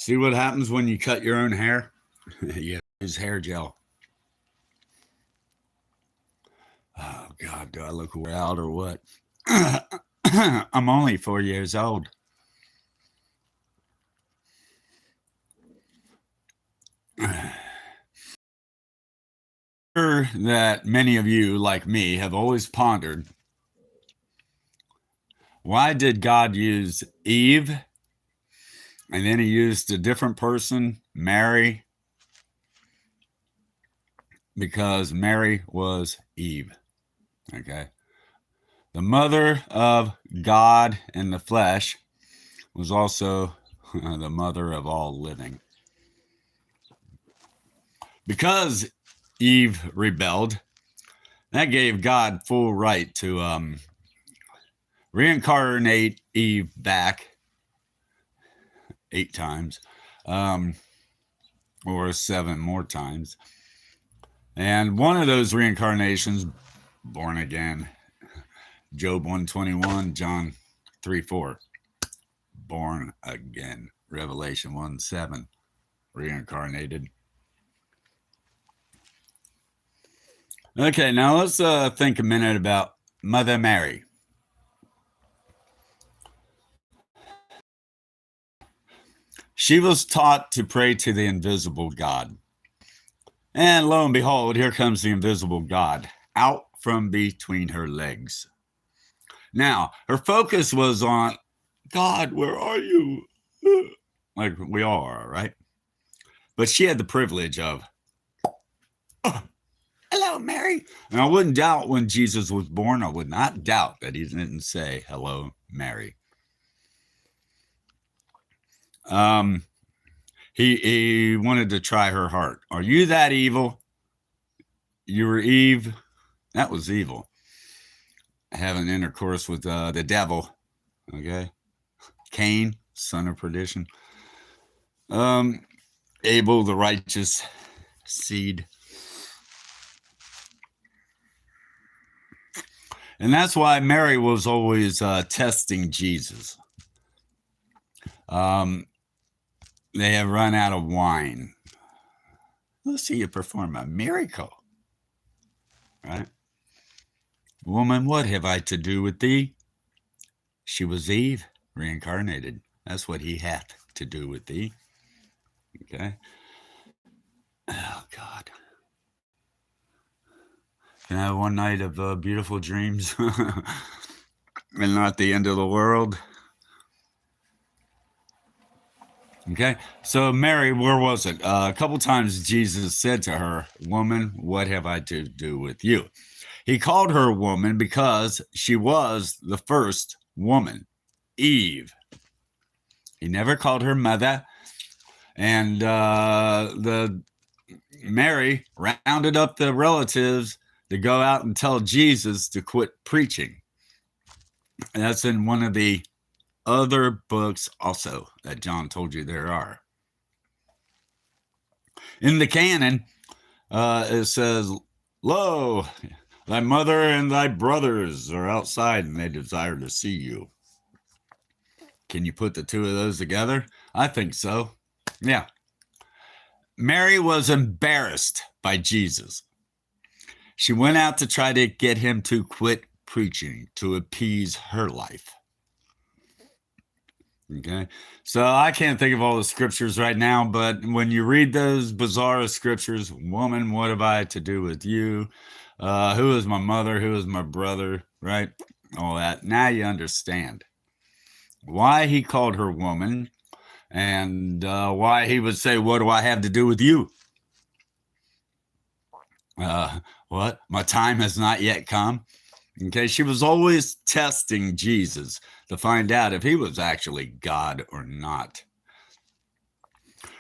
See what happens when you cut your own hair? You use hair gel. Oh, God, do I look wore out or what? I'm only 4 years old. Sure that many of you, like me, have always pondered, why did God use Eve and then he used a different person, Mary, because Mary was Eve. Okay. The mother of God in the flesh was also the mother of all living. Because Eve rebelled, that gave God full right to reincarnate Eve back 8 times, or 7 more times. And one of those reincarnations, born again, Job 121, John 3:4, born again, Revelation 1:7, reincarnated. Okay, now let's think a minute about Mother Mary. She was taught to pray to the invisible God. And lo and behold, here comes the invisible God out from between her legs. Now, her focus was on, God, where are you? Like we all are, right? But she had the privilege of, oh, hello, Mary. And I wouldn't doubt when Jesus was born, I would not doubt that he didn't say, hello, Mary. He wanted to try her heart. Are you that evil? You were Eve. That was evil. Having intercourse with the devil. Okay. Cain, son of perdition. Abel, the righteous seed. And that's why Mary was always testing Jesus. They have run out of wine. Let's see you perform a miracle. Right? Woman, what have I to do with thee? She was Eve, reincarnated. That's what he hath to do with thee. Okay? Oh, God. Can I have one night of beautiful dreams and not the end of the world? Okay, so Mary, where was it? A couple times Jesus said to her, woman, what have I to do with you? He called her woman because she was the first woman, Eve. He never called her mother. And the Mary rounded up the relatives to go out and tell Jesus to quit preaching. And that's in one of the other books also that John told you there are. In the canon, it says, lo, thy mother and thy brothers are outside and they desire to see you. Can you put the two of those together? I think so. Yeah. Mary was embarrassed by Jesus. She went out to try to get him to quit preaching to appease her life. Okay, so I can't think of all the scriptures right now, but when you read those bizarre scriptures, woman, what have I to do with you? Who is my mother? Who is my brother? Right? All that. Now you understand why he called her woman and why he would say, what do I have to do with you? What? My time has not yet come. Okay, she was always testing Jesus to find out if he was actually God or not.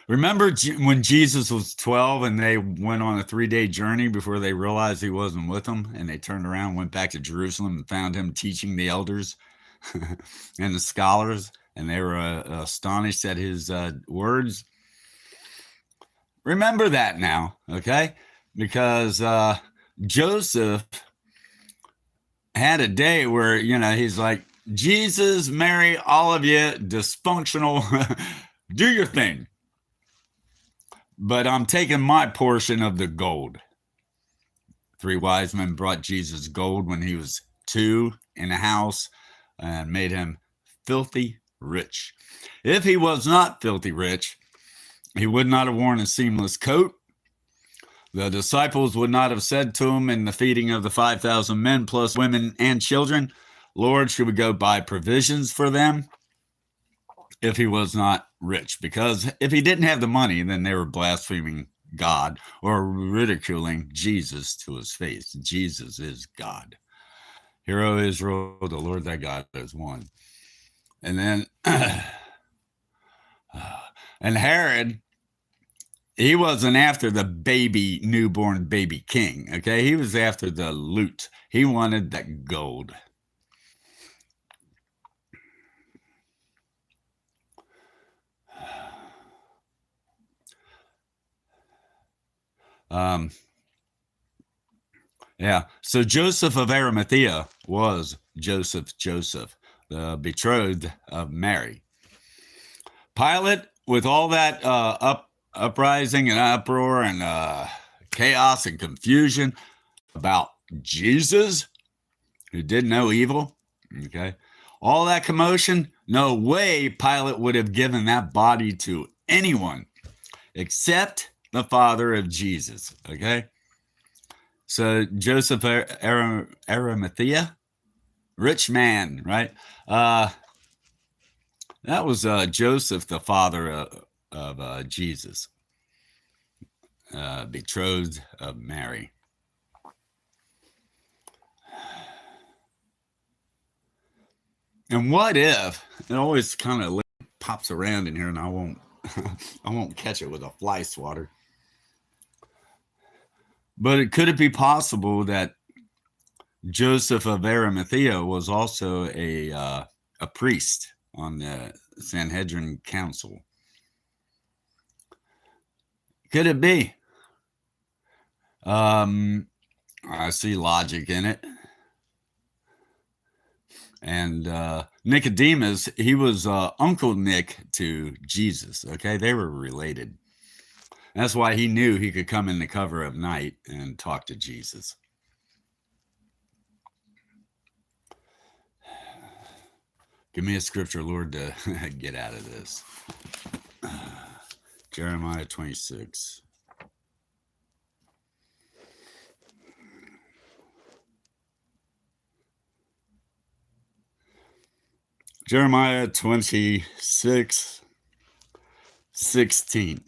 Remember when Jesus was 12 and they went on a 3-day journey before they realized he wasn't with them, and they turned around, went back to Jerusalem and found him teaching the elders and the scholars, and they were astonished at his words? Remember that now, okay? Because Joseph had a day where, he's like, Jesus, Mary, all of you, dysfunctional, do your thing. but I'm taking my portion of the gold. 3 wise men brought Jesus gold when he was 2 in a house and made him filthy rich. If he was not filthy rich, he would not have worn a seamless coat. The disciples would not have said to him in the feeding of the 5,000 men plus women and children, Lord, should we go buy provisions for them? If he was not rich, because if he didn't have the money, then they were blaspheming God or ridiculing Jesus to his face. Jesus is God. Hear, O Israel, the Lord thy God is one. And then, and Herod, he wasn't after the newborn baby king, okay? He was after the loot. He wanted that gold. Yeah. So Joseph of Arimathea was Joseph, the betrothed of Mary. Pilate, with all that uprising and uproar and chaos and confusion about Jesus, who did no evil, okay, all that commotion, no way Pilate would have given that body to anyone except the father of Jesus, okay? So Joseph Arimathea, rich man, right? That was Joseph, the father of Jesus, betrothed of Mary. And what if it always kind of pops around in here, and I won't catch it with a fly swatter. But could it be possible that Joseph of Arimathea was also a priest on the Sanhedrin Council? Could it be? I see logic in it. And Nicodemus, he was Uncle Nick to Jesus. Okay, they were related. That's why he knew he could come in the cover of night and talk to Jesus. Give me a scripture, Lord, to get out of this. Jeremiah 26. Jeremiah 26, 16.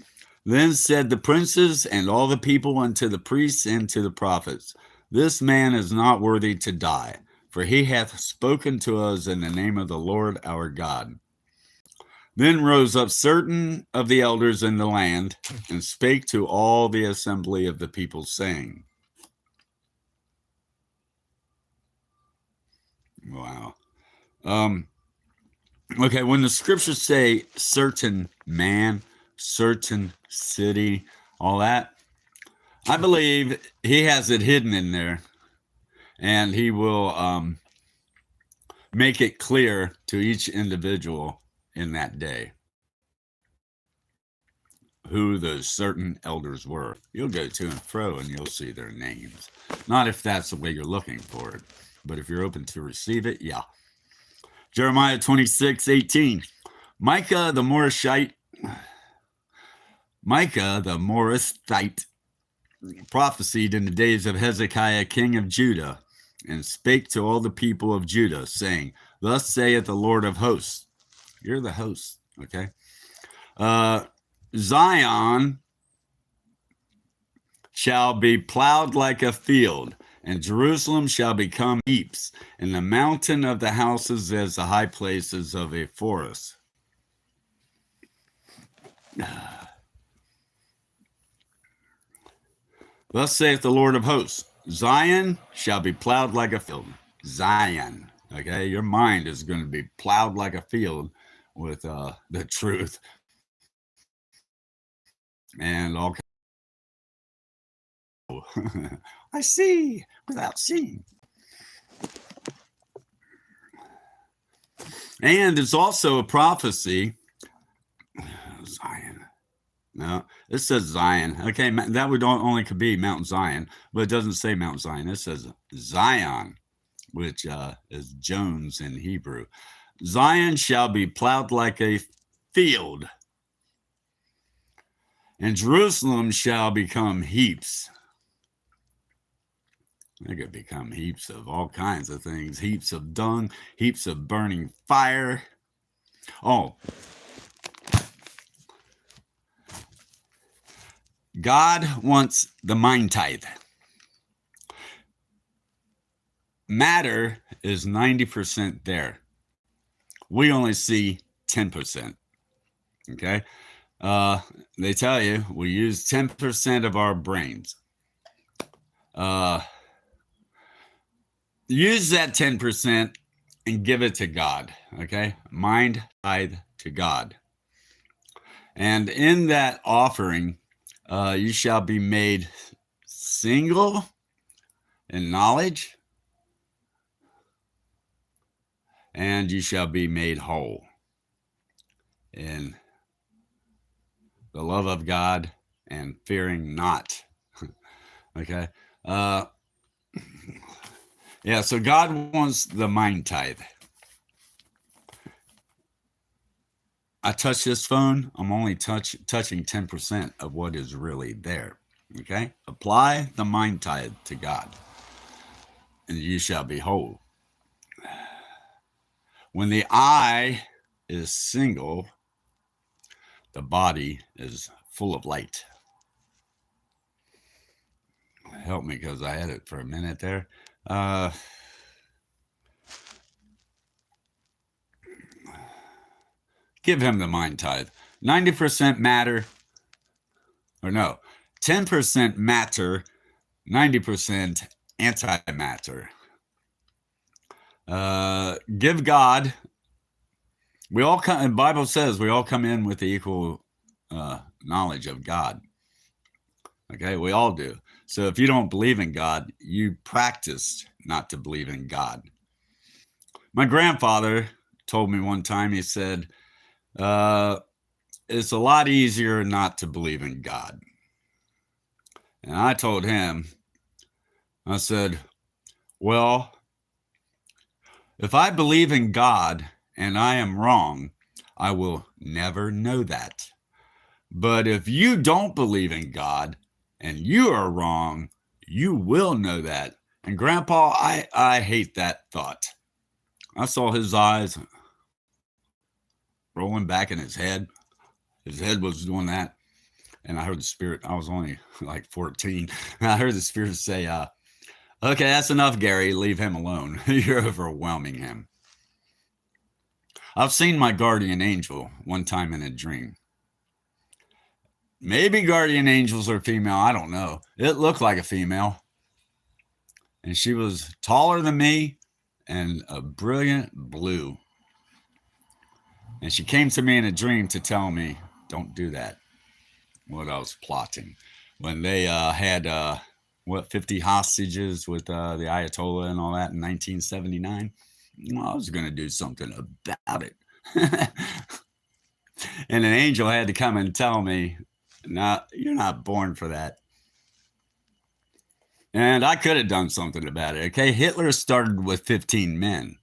Then said the princes and all the people unto the priests and to the prophets, this man is not worthy to die, for he hath spoken to us in the name of the Lord our God. Then rose up certain of the elders in the land and spake to all the assembly of the people, saying, wow. Okay, when the scriptures say certain man, certain city, all that, I believe he has it hidden in there, and he will make it clear to each individual in that day who those certain elders were. You'll go to and fro and you'll see their names. Not if that's the way you're looking for it, but if you're open to receive it, yeah. Jeremiah 26, 18. Micah the Morashite prophesied in the days of Hezekiah king of Judah, and spake to all the people of Judah, saying, thus saith the Lord of hosts. You're the host, okay? Zion shall be plowed like a field, and Jerusalem shall become heaps, and the mountain of the houses as the high places of a forest. Thus saith the Lord of hosts, Zion shall be plowed like a field. Zion, okay? Your mind is going to be plowed like a field with the truth and all. I see without seeing. And it's also a prophecy, Zion, No, it says Zion. Okay, that would only could be Mount Zion, but it doesn't say Mount Zion. It says Zion, which is Jones in Hebrew. Zion shall be plowed like a field, and Jerusalem shall become heaps. They could become heaps of all kinds of things, heaps of dung, heaps of burning fire. Oh, God wants the mind tithe. Matter is 90% there. We only see 10%. Okay. They tell you we use 10% of our brains. Use that 10% and give it to God. Okay. Mind tithe to God. And in that offering, you shall be made single in knowledge, and you shall be made whole in the love of God and fearing not. Okay. Yeah, so God wants the mind tithe. I touch this phone, I'm only touching 10% of what is really there. Okay? Apply the mind tithe to God, and you shall be whole. When the eye is single, the body is full of light. Help me, because I had it for a minute there. Give him the mind tithe. 90% matter, or no, 10% matter, 90% antimatter. Give God. We all come. The Bible says we all come in with the equal knowledge of God. Okay, we all do. So if you don't believe in God, you practiced not to believe in God. My grandfather told me one time, he said, it's a lot easier not to believe in God. And I told him, I said, well, if I believe in God and I am wrong, I will never know that. But if you don't believe in God and you are wrong, you will know that. And Grandpa, I hate that thought. I saw his eyes rolling back in his head. His head was doing that. And I heard the Spirit, I was only like 14. And I heard the Spirit say, okay, that's enough, Gary. Leave him alone. You're overwhelming him. I've seen my guardian angel one time in a dream. Maybe guardian angels are female. I don't know. It looked like a female. And she was taller than me and a brilliant blue. And she came to me in a dream to tell me, don't do that. What I was plotting. When they had, 50 hostages with the Ayatollah and all that in 1979. Well, I was going to do something about it. And an angel had to come and tell me, no, you're not born for that. And I could have done something about it. Okay. Hitler started with 15 men.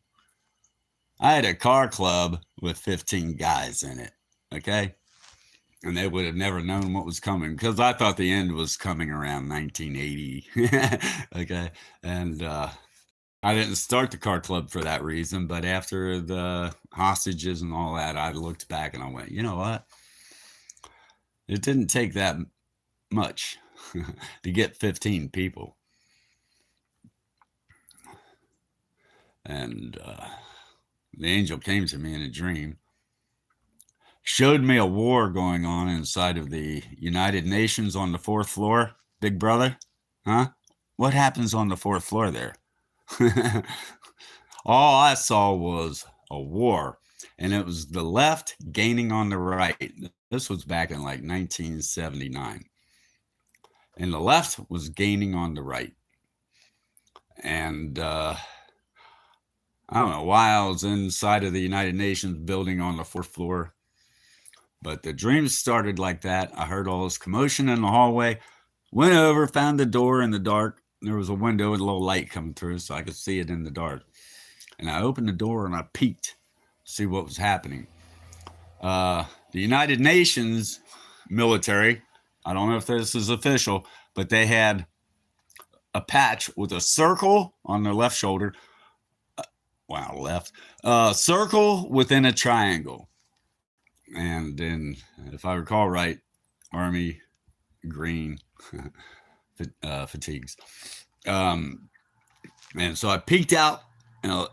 I had a car club with 15 guys in it. Okay. And they would have never known what was coming, because I thought the end was coming around 1980. Okay. And I didn't start the car club for that reason. But after the hostages and all that, I looked back and I went, you know what? It didn't take that much to get 15 people. And the angel came to me in a dream, showed me a war going on inside of the United Nations on the 4th floor. Big brother, huh? What happens on the 4th floor there? All I saw was a war, and it was the left gaining on the right. This was back in like 1979. And the left was gaining on the right. And I don't know why I was inside of the United Nations building on the 4th floor. But the dream started like that. I heard all this commotion in the hallway, went over, found the door in the dark. There was a window with a little light coming through so I could see it in the dark. And I opened the door and I peeked to see what was happening. The United Nations military, I don't know if this is official, but they had a patch with a circle on their left shoulder. Wow, left. Circle within a triangle. And then, if I recall right, Army green fatigues. And so I peeked out, you know,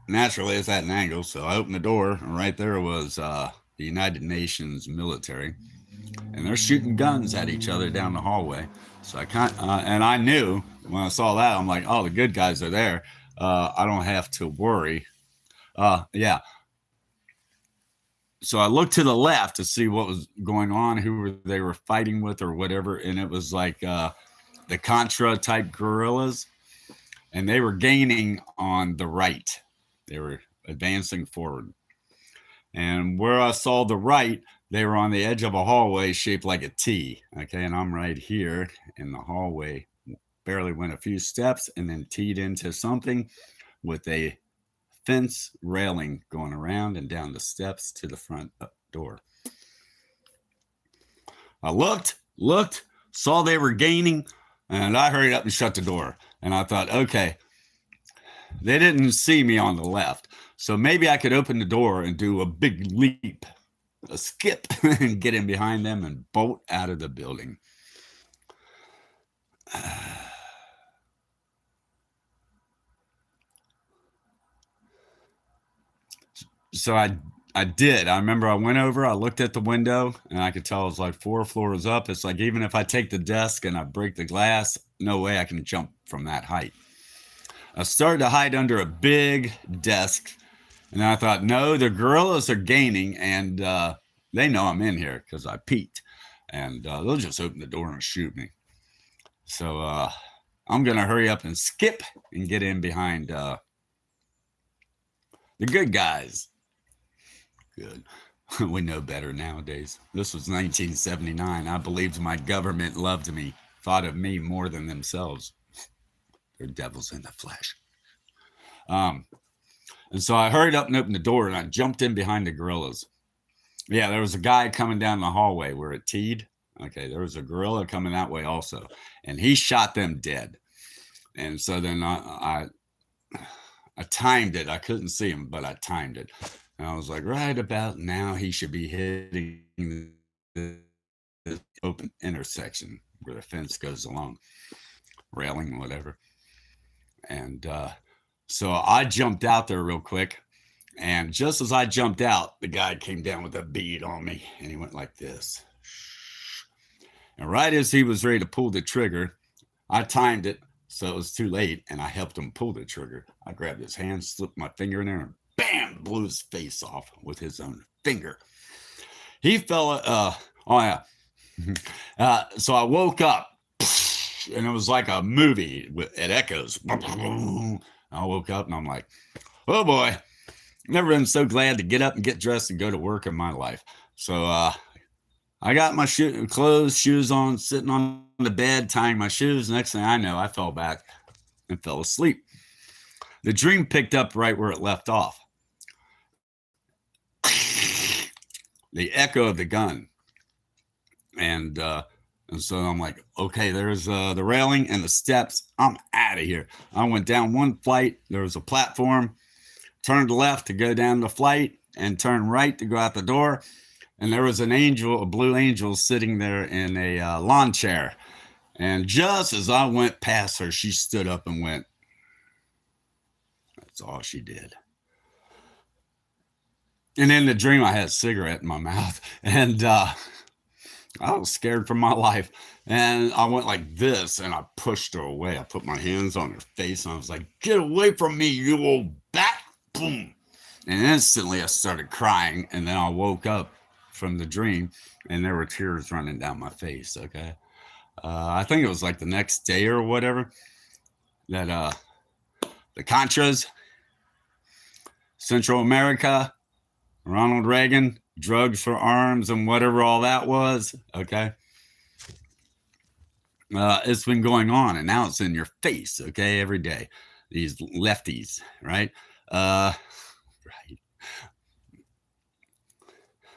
naturally it's at an angle. So I opened the door, and right there was the United Nations military. And they're shooting guns at each other down the hallway. So and I knew when I saw that, I'm like, oh, the good guys are there. I don't have to worry. Yeah. So I looked to the left to see what was going on, they were fighting with or whatever. And it was like the Contra type guerrillas. And they were gaining on the right. They were advancing forward. And where I saw the right, they were on the edge of a hallway shaped like a T. Okay. And I'm right here in the hallway. Barely went a few steps and then teed into something with a fence railing going around and down the steps to the front door. I looked, saw they were gaining, and I hurried up and shut the door. And I thought, okay, they didn't see me on the left. So maybe I could open the door and do a big leap, a skip, and get in behind them and bolt out of the building. So I did. I remember I went over, I looked at the window, and I could tell it was like 4 floors up. It's like even if I take the desk and I break the glass, no way I can jump from that height. I started to hide under a big desk, and I thought, no, the guerrillas are gaining, and they know I'm in here because I peeked, and they'll just open the door and shoot me. So I'm going to hurry up and skip and get in behind the good guys. Good. We know better nowadays. This was 1979. I believed my government loved me, thought of me more than themselves. They're devils in the flesh. And so I hurried up and opened the door, and I jumped in behind the guerrillas. Yeah, there was a guy coming down the hallway where it teed. Okay, there was a guerrilla coming that way also, and he shot them dead. And so then I timed it. I couldn't see him, but I timed it. And I was like, right about now, he should be hitting the open intersection where the fence goes along, railing, whatever. And so I jumped out there real quick. And just as I jumped out, the guy came down with a bead on me, and he went like this. And right as he was ready to pull the trigger, I timed it so it was too late, and I helped him pull the trigger. I grabbed his hand, slipped my finger in there, and bam, blew his face off with his own finger. He fell, oh yeah. So I woke up, and it was like a movie. It echoes. I woke up, and I'm like, oh boy, never been so glad to get up and get dressed and go to work in my life. So I got my shoes on, sitting on the bed, tying my shoes. Next thing I know, I fell back and fell asleep. The dream picked up right where it left off. The echo of the gun. And so I'm like, okay, there's the railing and the steps. I'm out of here. I went down one flight. There was a platform. Turned left to go down the flight and turned right to go out the door. And there was an angel, a blue angel, sitting there in a lawn chair. And just as I went past her, she stood up and went. That's all she did. And in the dream, I had a cigarette in my mouth. And I was scared for my life. And I went like this, and I pushed her away. I put my hands on her face, and I was like, get away from me, you old bat. Boom. And instantly I started crying, and then I woke up from the dream, and there were tears running down my face. Okay. I think it was like the next day or whatever that the Contras, Central America, Ronald Reagan, drugs for arms and whatever all that was. Okay. It's been going on, and now it's in your face. Okay. Every day, these lefties, right? Right.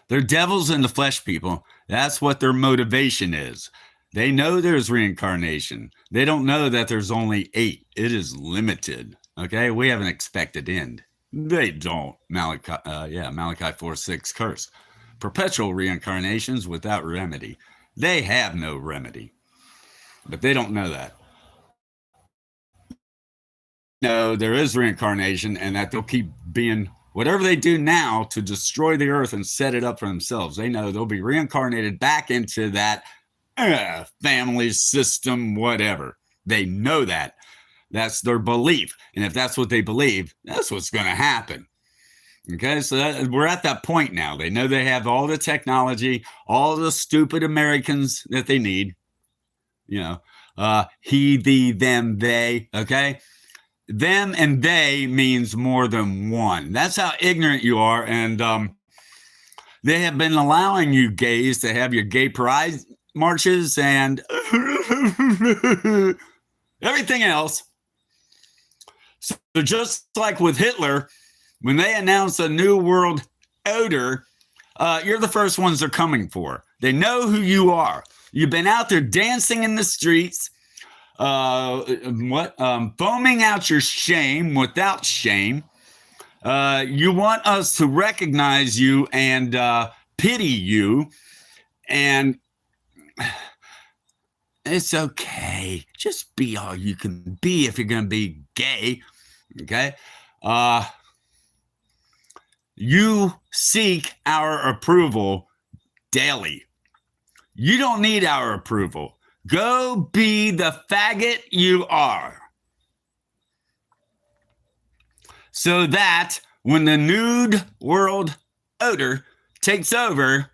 They're devils in the flesh, people. That's what their motivation is. They know there's reincarnation. They don't know that there's only 8. It is limited. Okay, we have an expected end. They don't. Malachi 4:6 curse. Perpetual reincarnations without remedy. They have no remedy. But they don't know that. No, there is reincarnation, and that they'll keep being whatever they do now to destroy the earth and set it up for themselves. They know they'll be reincarnated back into that family system, whatever. They know that. That's their belief. And if that's what they believe, that's what's going to happen. Okay, so we're at that point now. They know they have all the technology, all the stupid Americans that they need. You know, he, thee, them, they. Okay, them and they means more than one. That's how ignorant you are. And they have been allowing you gays to have your gay pride marches and everything else. So just like with Hitler, when they announce a new world order, you're the first ones they're coming for. They know who you are. You've been out there dancing in the streets, foaming out your shame without shame. You want us to recognize you and pity you, and it's okay. Just be all you can be if you're going to be gay. Okay. You seek our approval daily. You don't need our approval. Go be the faggot you are. So that when the nude world order takes over,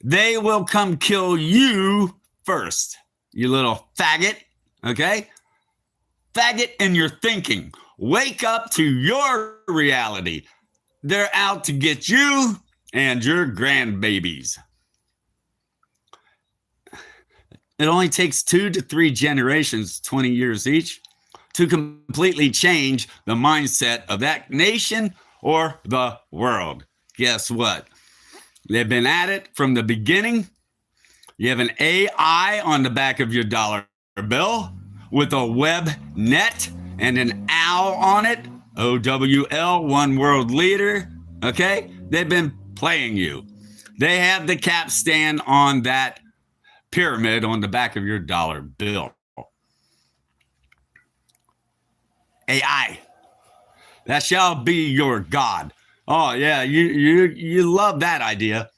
they will come kill you first, you little faggot. Okay? Faggot in your thinking. Wake up to your reality. They're out to get you and your grandbabies. It only takes 2 to 3 generations, 20 years each, to completely change the mindset of that nation or the world. Guess what? They've been at it from the beginning. You have an AI on the back of your dollar bill with a web net and an owl on it. OWL, one world leader. Okay? They've been playing you. They have the capstan on that pyramid on the back of your dollar bill. AI. That shall be your God. Oh, yeah, you love that idea.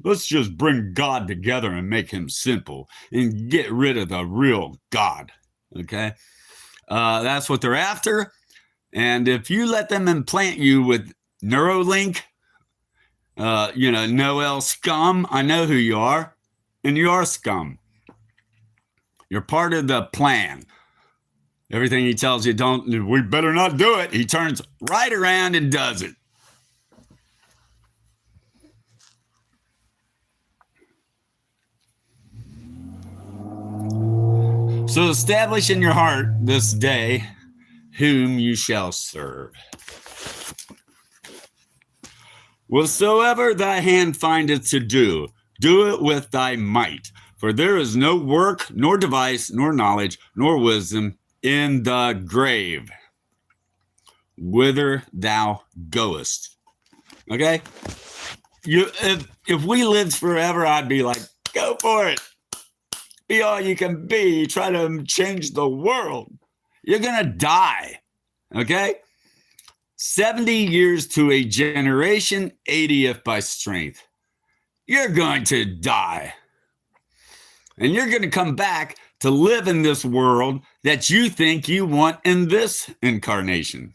Let's just bring God together and make him simple and get rid of the real God. Okay? That's what they're after. And if you let them implant you with Neuralink, Noel scum, I know who you are, and you are scum. You're part of the plan. Everything he tells you, we better not do it. He turns right around and does it. So establish in your heart this day whom you shall serve. Whatsoever thy hand findeth to do, do it with thy might. For there is no work, nor device, nor knowledge, nor wisdom in the grave, whither thou goest. Okay? If we lived forever, I'd be like, go for it. Be all you can be. Try to change the world. You're going to die. Okay? 70 years to a generation, 80 if by strength. You're going to die. And you're going to come back to live in this world that you think you want in this incarnation.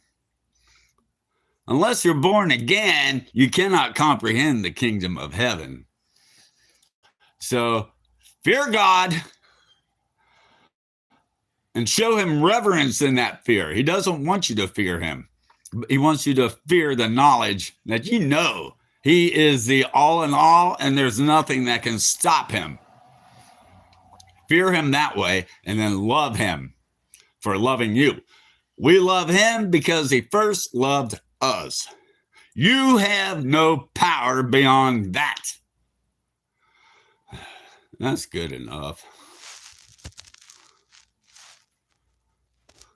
Unless you're born again, you cannot comprehend the kingdom of heaven. So, fear God and show him reverence in that fear. He doesn't want you to fear him. He wants you to fear the knowledge that you know He is the all in all, and there's nothing that can stop him. Fear him that way, and then love him for loving you. We love him because he first loved us. You have no power beyond that. That's good enough.